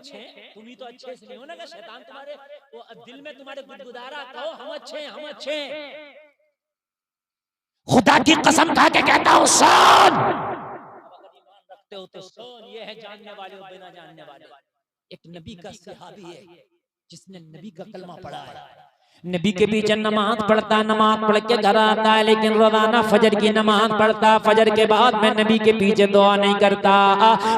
अच्छे हैं, तुम ही तो अच्छे इसलिए हो ना कि शैतान तुम्हारे दिल में तुम्हारे गुदगुदारा कहो हम अच्छे हैं, हम अच्छे हैं। खुदा की कसम खा के कहता हूं सुन, अगर ईमान रखते हो तो सुन, ये है जानने वाले और बिना जानने वाले। एक नबी का सहाबी है जिसने नबी का कलमा पढ़ा है, नबी के पीछे नमाज पढ़ता, नमाज पढ़ के घर आता है, लेकिन रोजाना फजर की नमाज पढ़ता। फजर के बाद मैं नबी के पीछे दुआ नहीं करता।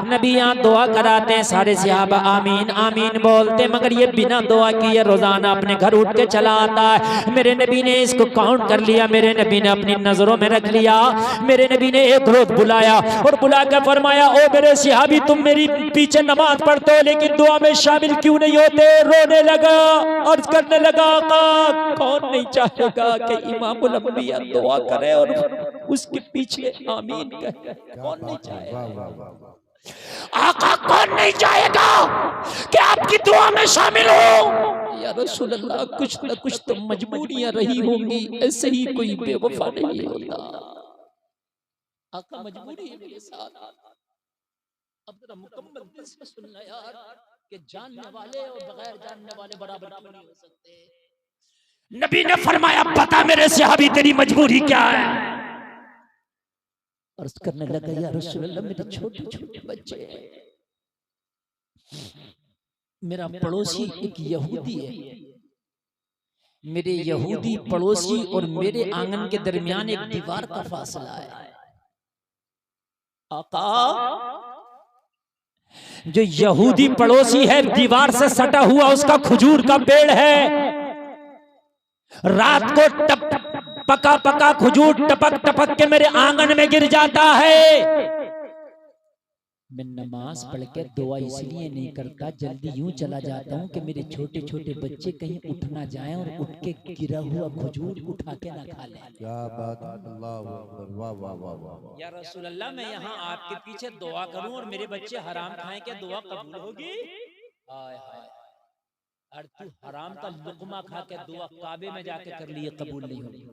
नबी यहाँ दुआ कराते हैं, सारे सहाबा आमीन आमीन बोलते, मगर ये बिना दुआ किए रोजाना अपने घर उठ के चला आता है। मेरे नबी ने इसको काउंट कर लिया, मेरे नबी ने अपनी नजरों में रख लिया। मेरे नबी ने एक रोज बुलाया और बुला कर फरमाया, ओ मेरे सहाबी, तुम मेरी पीछे नमाज पढ़ते हो लेकिन दुआ में शामिल क्यों नहीं होते? रोने लगा, अर्ज करने लगा, कौन नहीं चाहेगा कि इमामुल अंबिया दुआ करे और उसके पीछे आमीन कहे? कौन नहीं चाहेगा? आका कौन नहीं चाहेगा कि आपकी दुआ में शामिल हो? या रसूल अल्लाह, कुछ न कुछ तो मजबूरियां रही होंगी, ऐसे ही कोई बेवफा नहीं होता। आका मजबूरी है मेरे साथ। अब जरा मुकम्मल दिल से सुनना यार कि जानने वाले और बगैर जानने वाले बराबर नहीं हो सकते। नबी ने फरमाया, बता मेरे सहाबी तेरी मजबूरी क्या है? अर्ज करने लगा, या रसूल अल्लाह, मेरे छोटे छोटे बच्चे हैं। मेरा पड़ोसी एक यहूदी है। मेरे यहूदी पड़ोसी और मेरे आंगन के दरमियान एक दीवार का फासला है। आका, जो यहूदी पड़ोसी है, दीवार से सटा हुआ उसका खजूर का पेड़ है। रात को पका पका खजूर टपक टपक के मेरे आंगन में गिर जाता है। मैं नमाज पढ़ के दुआ इसलिए नहीं करता, जल्दी यूं चला जाता हूं कि मेरे छोटे छोटे बच्चे कहीं उठ ना जाएं और उठ के गिरा हुआ खजूर उठा के ना खा लें। क्या बात है, अल्लाह अकबर, वाह वाह वाह वाह। या रसूल अल्लाह, मैं यहाँ आपके पीछे दुआ करूं और मेरे बच्चे हराम खाएं, क्या दुआ कबूल होगी? हाय हाय, और तू हराम का लुकमा खा के दुआ काबे में जाके कर लिए, कबूल नहीं होगी।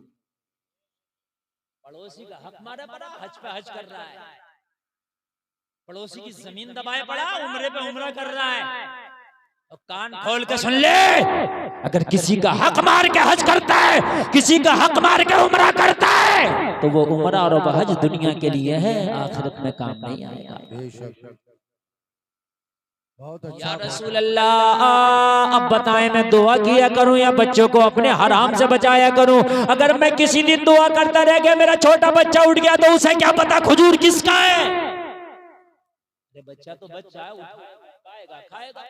पड़ोसी का हक मारा पड़ा, हज पे हज कर रहा है, पड़ोसी की जमीन दबाए पड़ा, उम्रे पे उम्रा कर रहा है। और कान खोल के सुन ले, अगर किसी का हक मार के हज करता है, किसी का हक मार के उम्रा करता है, तो वो उम्रा और हज दुनिया के लिए है, आखिरत में काम नहीं आएगा। बेशक, बहुत अच्छा। या रसूल अल्लाह, अब बताएं मैं दुआ किया करूं या बच्चों को अपने हराम से बचाया करूं? अगर मैं किसी दिन दुआ करता रह गया, मेरा छोटा बच्चा उठ गया, तो उसे क्या पता खजूर किसका है? बच्चा तो बच्चा है, खाएगा खाएगा।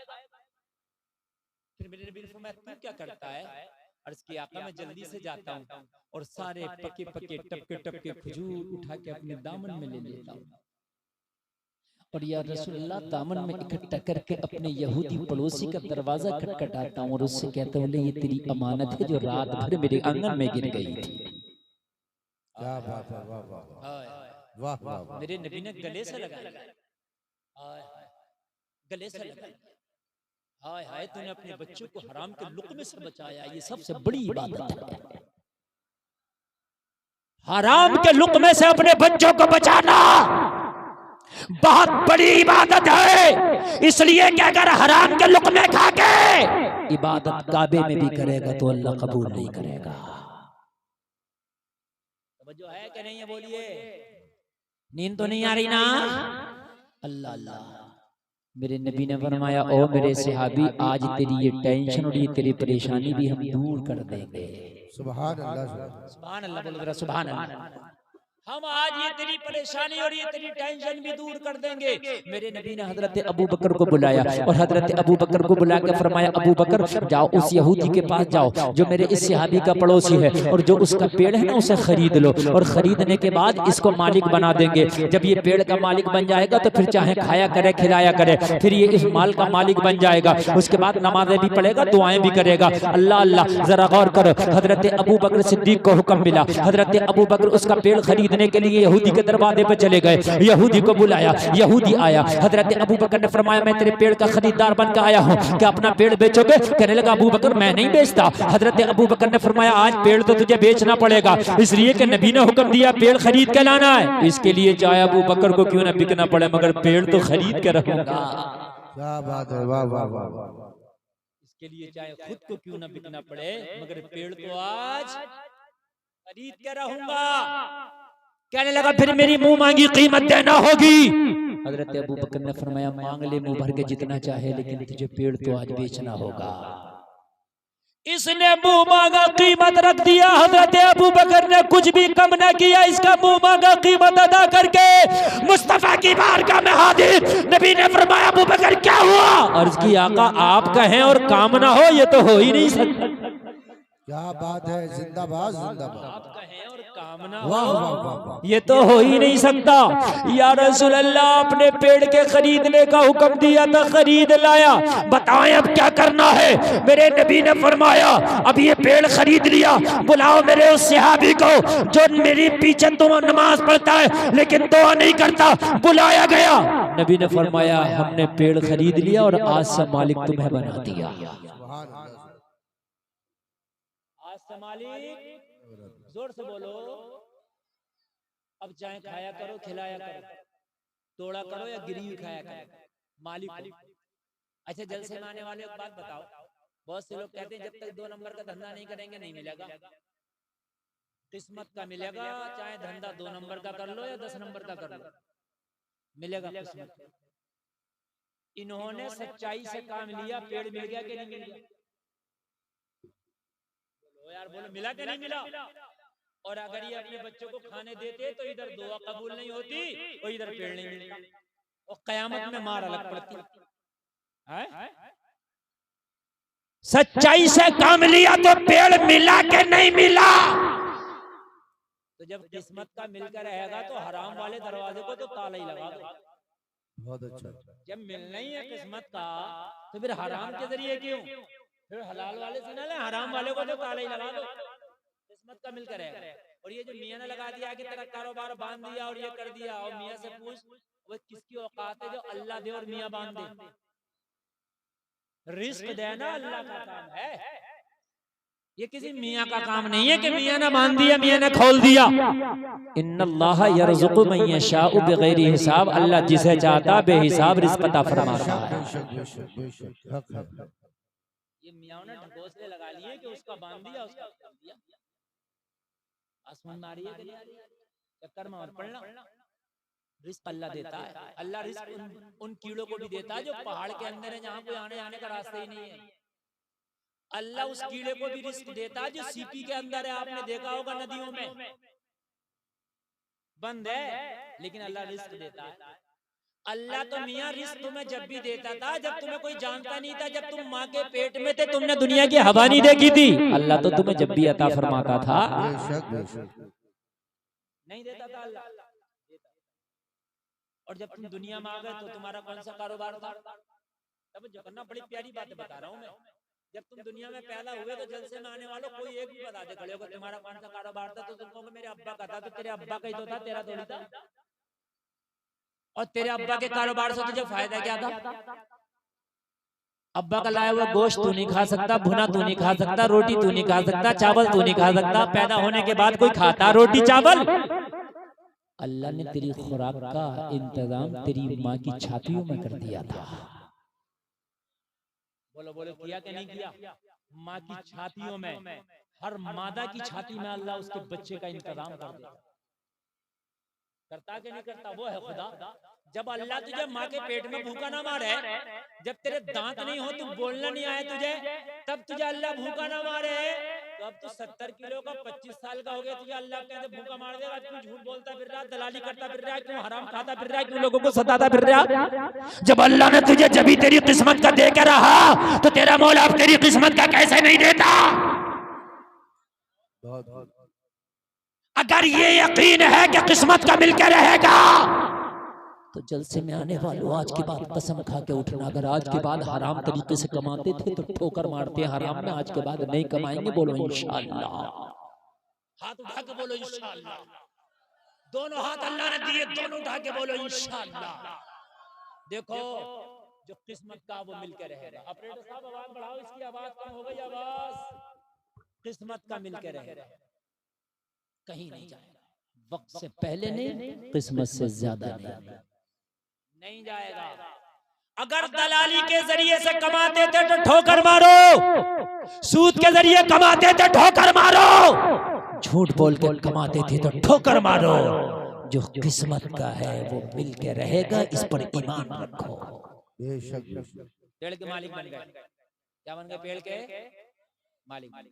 फिर मेरे नबी ने फरमाया, तू क्या करता है? अर्ज किया, आका, मैं जल्दी से जाता हूँ और सारे पके पके टपके टपके खजूर उठा के अपने दामन में ले लेता हूँ। और या रसूलल्लाह, दामन में इकट्ठा करके अपने यहूदी पड़ोसी का दरवाजा खटखटाता हूँ और उससे कहता हूँ, ये तेरी अमानत है जो रात भर मेरे आंगन में गिर गई थी। क्या बात है, वाह वाह वाह वाह वाह। मेरे नबी ने गले से लगाया, गले से लगाया। हाय हाय, तूने अपने बच्चों को हराम के लुक़मे से बचाया, ये सबसे बड़ी इबादत है। हराम के लुक़मे से अपने बच्चों को बचाना बहुत बड़ी इबादत है। इसलिए कि अगर हराम के लुक़मे खा के इबादत काबे में भी करेगा तो अल्लाह कबूल नहीं करेगा। जो है कि नहीं है, बोलिए। नींद तो नहीं आ रही ना? अल्लाह अल्लाह। मेरे नबी ने फरमाया, ओ मेरे सहाबी, आज तेरी ये टेंशन और ये तेरी परेशानी भी हम दूर कर देंगे। सुभान अल्लाह, सुभान अल्लाह, बोल रहा सुभान अल्लाह। हम आज ये तेरी परेशानी और ये तेरी टेंशन भी दूर कर देंगे। मेरे नबी ने हजरत अबू बकर को बुलाया और हजरत अबू बकर को बुला के फरमाया, अबू बकर जाओ उस यहूदी के पास जाओ जो मेरे इस सहाबी का पड़ोसी है, और जो उसका पेड़ है ना उसे खरीद लो, और खरीदने के बाद इसको मालिक बना देंगे। जब ये पेड़ का मालिक बन जाएगा तो फिर चाहे खाया करे खिलाया करे, फिर ये इस माल का मालिक बन जाएगा। उसके बाद नमाजें भी पढ़ेगा, दुआएं भी करेगा। अल्लाह अल्लाह, जरा गौर करो, हजरत अबू बकर सिद्दीक को हुक्म मिला। हजरत अबू बकर उसका पेड़ खरीदने के लिए यहूदी के दरवाजे पर चले गए, यहूदी को बुलाया, यहूदी आया। हजरत अबू बकर ने फरमाया, मैं तेरे पेड़ का खरीदार बनकर आया हूँ, क्या अपना पेड़ बेचोगे? कहने लगा, अबू बकर मैं नहीं बेचता। हजरत अबू बकर ने फरमाया, आज पेड़ तो तुझे बेचना पड़ेगा, इसलिए कि नबी ने हुक्म दिया पेड़ खरीद के लाना है। इसके लिए चाहे अबू बकर को क्यों ना बिकना पड़े, मगर पेड़ तो खरीद के रखूंगा। क्या बात है, वाह वाह वाह वाह। इसके लिए चाहे खुद को क्यों ना बिकना पड़े, मगर पेड़ तो आज खरीद के रहूंगा। कहने लगा फिर मेरी मुंह मांगी कीमत देना होगी। हजरत अबू बकर ने फरमाया मांग ले मुंह भर के जितना चाहे, लेकिन तुझे पेड़ तो आज बेचना होगा। इसने मुंह मांगा कीमत रख दिया। हजरत अबू बकर ने कुछ भी कम न किया, इसका मुंह मांगा कीमत अदा करके मुस्तफा की बारगाह में हाजिर। नबी ने फरमाया अबू बकर क्या हुआ? अर्ज की आका आप कहें और काम ना हो, ये तो हो ही नहीं सकता। क्या बात है, जिंदाबाद जिंदाबाद। आप कहें और कामना वाह हो, वाह वाह वाह। ये तो हो ही नहीं सकता। या रसूल अल्लाह, अपने पेड़ के खरीदने का हुक्म दिया था, खरीद लाया, बताएं अब क्या करना है? मेरे नबी ने फरमाया अब ये पेड़ खरीद लिया, बुलाओ मेरे उस सहाबी को जो मेरे पीछे तो नमाज पढ़ता है लेकिन दुआ नहीं करता। बुलाया गया, नबी ने फरमाया हमने पेड़ खरीद लिया और आज से मालिक तुम्हें बना दिया। सुभान अल्लाह। आज से मालिक, जोर से बोलो, अब चाहे खाया करो खिलाया करो, तोड़ा करो या गिरी हुई खाया करो, मालिक हो। अच्छा जलसे में आने वाले एक बात बताओ, बहुत से लोग कहते हैं जब तक 2 नंबर का धंधा नहीं करेंगे नहीं मिलेगा। किस्मत का मिलेगा, चाहे धंधा 2 नंबर का कर लो या 10 नंबर का कर लो, मिलेगा किस्मत। इन्होंने सच्चाई से काम लिया, पेड़ मिल गया कि नहीं मिल गया? बोलो यार, बोलो मिला कि नहीं मिला? और अगर ये अपने बच्चों को खाने देते तो इधर दुआ कबूल नहीं होती और इधर पेड़ नहीं मिलता, और कयामत में मार अलग पड़ती है। सच्चाई से काम लिया तो पेड़ मिला के नहीं मिला। तो जब किस्मत का मिलकर रहेगा तो हराम वाले दरवाजे को तो ताला ही लगा दो। बहुत अच्छा। जब मिलना ही है किस्मत का तो फिर हराम के जरिए क्यों? फिर हलाल वाले से ना ले, हराम वाले को तो ताला ही लगा दो। किस्मत का मिलकर रहेगा। और ये जो मियां ने लगा दिया कि तेरा कारोबार बांध दिया और ये कर दिया, और मियां से पूछ वो किसकी औकात है जो अल्लाह दे और मियां बांध दे? रिस्क देना अल्लाह का काम है, ये किसी मियां का काम नहीं है कि मियां ने बांध दिया मियां ने खोल दिया। इन्नल्लाह यरज़ुक़ु मन यशाउ बिगैरि हिसाब, अल्लाह जिसे चाहता बेहिसाब रिज़्क़ अता फरमाता है। ये मियां ने ढकोसले लगा लिए कि उसका बांध दिया उसका खोल दिया। आसमान में आ रही है कि नहीं आ रही है? चक्कर में और पड़ना। रिस्क अल्लाह देता है। अल्लाह रिस्क उन कीड़ों को भी देता है जो पहाड़ के अंदर है, जहाँ कोई आने जाने का रास्ता ही नहीं है। अल्लाह उस कीड़े को भी रिस्क देता है जो सीपी के अंदर है। आपने देखा होगा नदियों में बंद है, लेकिन अल्लाह रिस्क देता है। अल्लाह तो मियां रिस्क तुम्हें जब भी देता था जब तुम्हें कोई जानता नहीं था, जब तुम माँ के पेट में थे, तुमने दुनिया की हवा नहीं देखी थी। अल्लाह तो तुम्हें जब भी अता फरमाता था, नहीं देता था अल्लाह। और जब तुम दुनिया में आ गए तो तुम्हारा कौन सा कारोबार था? तब जो करना, बड़ी प्यारी बातें बता रहा हूँ मैं। जब तुम दुनिया में पैदा हुए तो जलसे में आने वालों कोई एक भी बता दे खड़े होगा तुम्हारा कौन सा कारोबार था, तो तुम कहोगे मेरे अब्बा का था। तो तेरे अब्बा का ही तो था, तेरा थोड़ी था। और तेरे अब्बा के कारोबार से तुझे फायदा क्या था? अब्बा का लाया हुआ गोश्त तू नहीं खा सकता, भुना तू नहीं खा सकता, रोटी तू नहीं खा सकता, चावल तू नहीं खा सकता। पैदा होने के बाद कोई खाता रोटी चावल? अल्लाह ने तेरी खुराक का इंतजाम तेरी माँ की छातियों में कर दिया था। बोलो बोलो, किया कि नहीं किया? माँ की छातियों में, हर मादा की छाती में अल्लाह उसके बच्चे का इंतजाम कर देता। करता कि नहीं करता? वो है खुदा। जब अल्लाह तुझे माँ के पेट में भूखा ना मारे, जब तेरे दांत नहीं हो, तू बोलना नहीं आए तुझे, तब तुझे अल्लाह भूखा ना मारे। तो अब तू 70 किलो का 25 साल का हो गया, तुझे अल्लाह कहते भूखा मार देगा। क्यों झूठ बोलता फिर रहा, दलाली करता फिर रहा, क्यों हराम खाता फिर रहा, क्यों लोगों को सताता फिर रहा? जब अल्लाह ने तुझे जब भी तेरी किस्मत का दे के रहा, तो तेरा मौला अब तेरी किस्मत का कैसे नहीं देता? अगर ये यकीन है कि किस्मत का मिलकर रहेगा, तो जलसे में आने वालों आज के बाद कसम खा के उठना। अगर आज के बाद हराम तरीके से कमाते थे तो ठोकर मारते हैं हराम में, आज के बाद नहीं कमाएंगे। बोलो इंशाअल्लाह। हाथ उठा के बोलो इंशाअल्लाह। दोनों हाथ अल्लाह ने दिए, दोनों उठा के बोलो इंशाअल्लाह। देखो जो किस्मत का वो मिलकर रहेगा। ऑपरेटर साहब आवाज बढ़ाओ, इसकी आवाज कम हो गई। आवाज किस्मत का मिलकर रहेगा, कहीं नहीं जाएगा। वक्त से पहले नहीं, किस्मत से ज्यादा नहीं जाएगा। अगर दलाली के जरिए से कमाते थे तो ठोकर मारो, सूद के जरिए कमाते थे ठोकर मारो, झूठ बोल के कमाते थे तो ठोकर मारो। जो किस्मत का है वो मिल के रहेगा, इस पर ईमान रखो। बेशक पेड़ के मालिक बन गए। क्या बन गए? पेड़ के मालिक।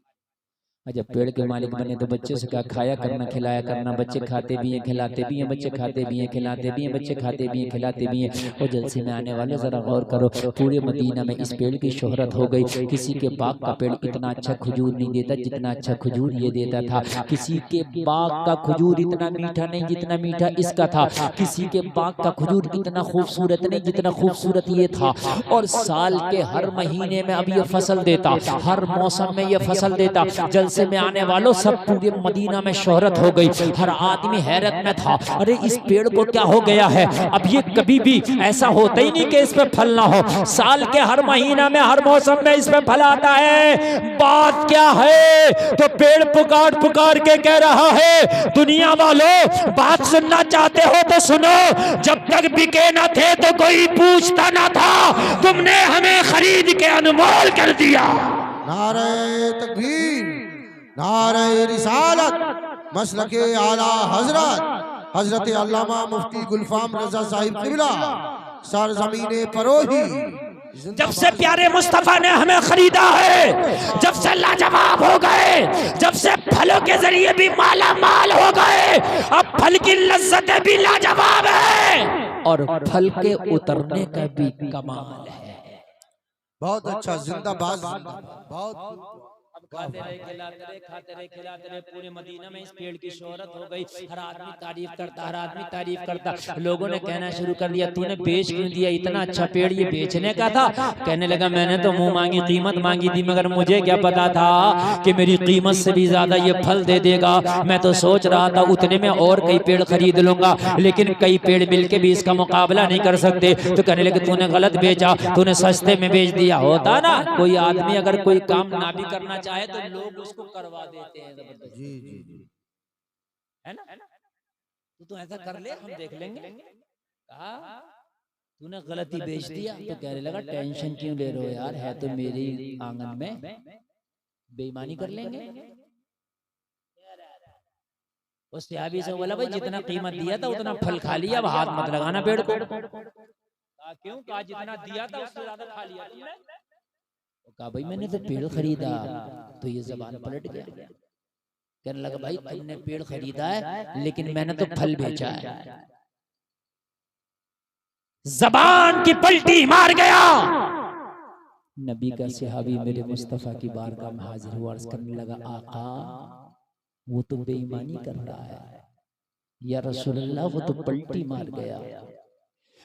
जब पेड़ के मालिक बने तो बच्चों से क्या खाया करना, खिलाया करना। बच्चे खाते भी हैं, खिलाते भी हैं, बच्चे खाते भी हैं, खिलाते भी हैं, बच्चे खाते भी हैं, खिलाते भी हैं। और जलसे में आने वाले जरा गौर करो, पूरे मदीना में इस पेड़ की शोहरत हो गई। किसी के बाग का पेड़ इतना अच्छा खजूर नहीं देता जितना अच्छा खजूर ये देता था। किसी के बाग का खजूर इतना मीठा नहीं जितना मीठा इसका था। किसी के बाग का खजूर इतना खूबसूरत नहीं जितना खूबसूरत ये था। और साल के हर महीने में अब ये फसल देता, हर मौसम में ये फसल देता। जलसे में आने वालों सब पूरे मदीना में शोहरत हो गई। हर आदमी हैरत में था, अरे इस पेड़ को क्या हो गया है? अब ये कभी भी ऐसा होता ही नहीं कि इस पे फल ना हो। साल के हर महीना में हर मौसम में इस पे फल आता है। बात क्या है? तो पेड़ पुकार पुकार के कह रहा है, दुनिया वालों बात सुनना चाहते हो तो सुनो। जब तक बिके ना थे तो कोई पूछता ना था, तुमने हमें खरीद के अनमोल कर दिया। नारे तकबीर, नारे रिसालत, मसलके आला हजरत हजरत अल्लामा मुफ्ती गुलफाम रजा साहिब किबला सरजमीने परोही। जब से प्यारे मुस्तफा ने हमें खरीदा है, जब से लाजवाब हो गए, जब से फलों के जरिए भी माला माल हो गए, अब फल की लज्जतें भी लाजवाब है और फल के उतरने का भी कमाल है। बहुत अच्छा, जिंदाबाद बहुत। खाते रहे खिलाते रहे, खाते रहे खिलाते रहे, पूरे मदीना में इस पेड़ की शोहरत हो गई। हर आदमी तारीफ करता, हर आदमी तारीफ करता। लोगों ने कहना शुरू कर दिया, तूने बेच क्यों दिया? इतना अच्छा पेड़ ये बेचने का था। कहने लगा, मैंने तो मुंह मांगी कीमत मांगी थी, मगर मुझे क्या पता था कि मेरी कीमत से भी ज्यादा ये फल दे देगा। मैं तो सोच रहा था उतने में और कई पेड़ खरीद लूंगा, लेकिन कई पेड़ मिलके भी इसका मुकाबला नहीं कर सकते। तो कहने लगे, तूने गलत बेचा, तूने सस्ते में बेच दिया। होता ना, कोई आदमी अगर कोई काम ना भी करना चाहे तो लोग उसको करवा देते हैं जबरदस्ती। जी जी जी, है ना? तो तू ऐसा कर ले, हम देख लेंगे। कहा तूने गलती बेच दिया। तो कहने लगा, टेंशन क्यों ले रहे हो यार, है तो मेरी आंगन में, बेईमानी कर लेंगे। उस सहाबी से बोला, भाई जितना कीमत दिया था उतना फल खा लिया, अब हाथ मत लगाना पेड़ को। क्यों? कहा जितना दिया था उससे ज्यादा खा लिया तुमने। कहा, भाई मैंने तो पेड़ खरीदा। तो ये जबान पलट गया। कहने लगा, भाई तुमने पेड़ खरीदा है लेकिन मैंने तो फल बेचा है। जबान की पलटी मार गया। नबी का सहाबी मेरे मुस्तफा की बारगाह में हाजिर हुआ, अर्ज करने लगा, आका वो तो बेईमानी कर रहा है। या रसूलल्लाह, वो तो पलटी मार गया।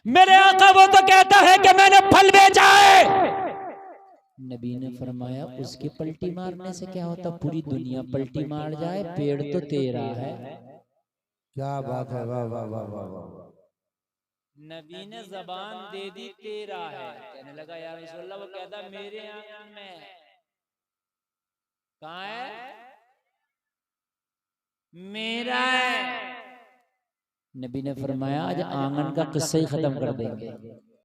मेरे आका वो तो कहता है कि मैंने फल बेचा है। नबी ने फरमाया, उसके पलटी मारने से क्या होता? पूरी दुनिया पलटी मार जाए, पेड़ तो तेरा है। क्या बात है, वाह वाह वाह वाह वाह। नबी ने जबान दे दी, तेरा है। कहने लगा, या रसूलल्लाह, वो कहता मेरे आंगन में कहाँ है? मेरा है। नबी ने फरमाया, आज आंगन का किस्सा ही खत्म कर देंगे।